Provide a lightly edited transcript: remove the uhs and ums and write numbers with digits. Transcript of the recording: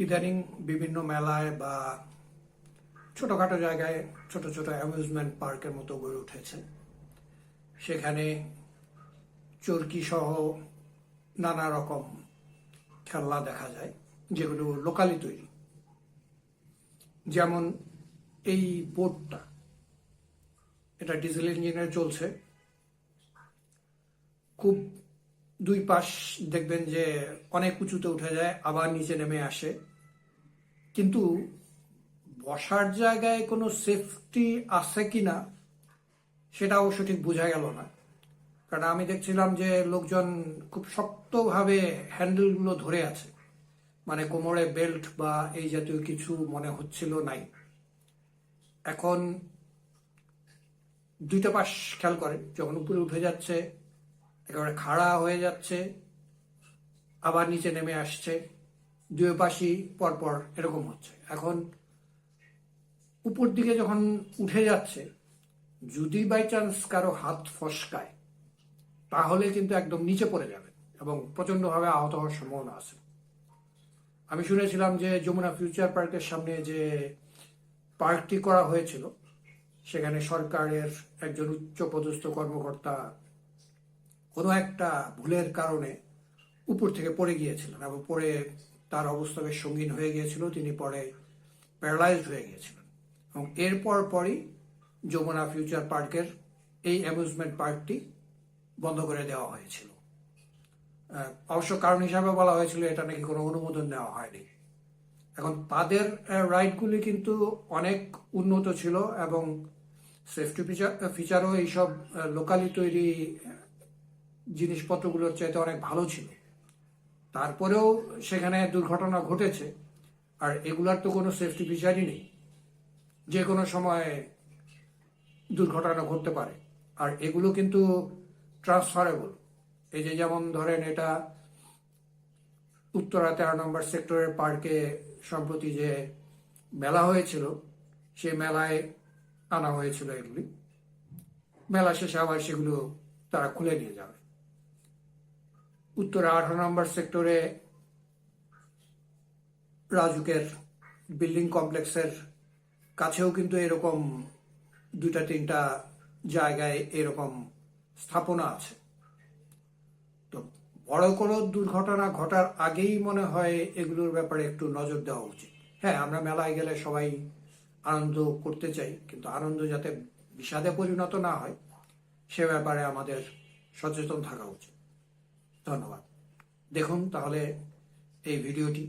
ইদানিং বিভিন্ন মেলায় বা ছোটখাটো জায়গায় ছোট ছোট অ্যামিউজমেন্ট পার্কের মতো গড়ে উঠেছে। সেখানে চরকি সহ নানা রকম খেলনা দেখা যায়, যেগুলো লোকালি তৈরি। যেমন এই বোটটা, এটা ডিজেল ইঞ্জিনে চলছে। খুব দুই পাশ দেখবেন যে অনেক উঁচুতে উঠে যায়, আবার নিচে নেমে আসে। কিন্তু বসার জায়গায় কোনো সেফটি আছে কিনা সেটা অবশ্য ঠিক বোঝা গেল না। কারণ আমি দেখছিলাম যে লোকজন খুব শক্তভাবে হ্যান্ডেলগুলো ধরে আছে, মানে কোমরে বেল্ট বা এই জাতীয় কিছু মনে হচ্ছিল নাই। এখন দুইটা পাশ খেয়াল করে, যখন উপরে উঠে যাচ্ছে একেবারে খাড়া হয়ে যাচ্ছে, আবার নিচে নেমে আসছে, দুই পাশই পরপর এরকম হচ্ছে। এখন উপর দিকে যখন উঠে যাচ্ছে, যদি বাই চান্স কারো হাত ফসকায় তাহলে কিন্তু একদম নিচে পড়ে যাবে এবং প্রচন্ডভাবে আহত হওয়ার সম্ভাবনা আছে। আমি শুনেছিলাম যে যমুনা ফিউচার পার্কের সামনে যে পার্কটি করা হয়েছিল, সেখানে সরকারের একজন উচ্চপদস্থ কর্মকর্তা কোনো একটা ভুলের কারণে উপর থেকে পড়ে গিয়েছিলেন এবং পরে তার অবস্থা বেশ সঙ্গীন হয়ে গিয়েছিল। তিনি পরে প্যারালাইজড হয়ে গিয়েছিলেন এবং এরপর পরই যমুনা ফিউচার পার্কের এই অ্যামিউজমেন্ট পার্কটি বন্ধ করে দেওয়া হয়েছিল। অবশ্য কারণ হিসাবে বলা হয়েছিল এটা নাকি কোনো অনুমোদন নেওয়া হয়নি। এখন তাদের রাইডগুলি কিন্তু অনেক উন্নত ছিল এবং সেফটি ফিচারও এইসব লোকালি তৈরি জিনিসপত্রগুলোর চাইতে অনেক ভালো ছিল। তারপরেও সেখানে দুর্ঘটনা ঘটেছে, আর এগুলার তো কোনো সেফটি ফিচারই নেই। যে কোনো সময় দুর্ঘটনা ঘটতে পারে। আর এগুলো কিন্তু ট্রান্সফারেবল। এই যে যেমন ধরেন, এটা উত্তরা 13 নম্বর সেক্টরের পার্কে সম্প্রতি যে মেলা হয়েছিল, সেই মেলায় আনা হয়েছিল এগুলি। মেলা শেষে আবার সেগুলো তারা খুলে নিয়ে যাবে। উত্তরা 18 নম্বর সেক্টরে রাজুকের বিল্ডিং কমপ্লেক্সের কাছেও কিন্তু এরকম দুইটা তিনটা জায়গায় এরকম স্থাপনা আছে। তো বড় কোনো দুর্ঘটনা ঘটার আগেই মনে হয় এগুলোর ব্যাপারে একটু নজর দেওয়া উচিত। হ্যাঁ, আমরা মেলায় গেলে সবাই আনন্দ করতে চাই, কিন্তু আনন্দ যাতে বিষাদে পরিণত না হয় সে ব্যাপারে আমাদের সচেতন থাকা উচিত। ধন্যবাদ। দেখুন তাহলে এই ভিডিওটি।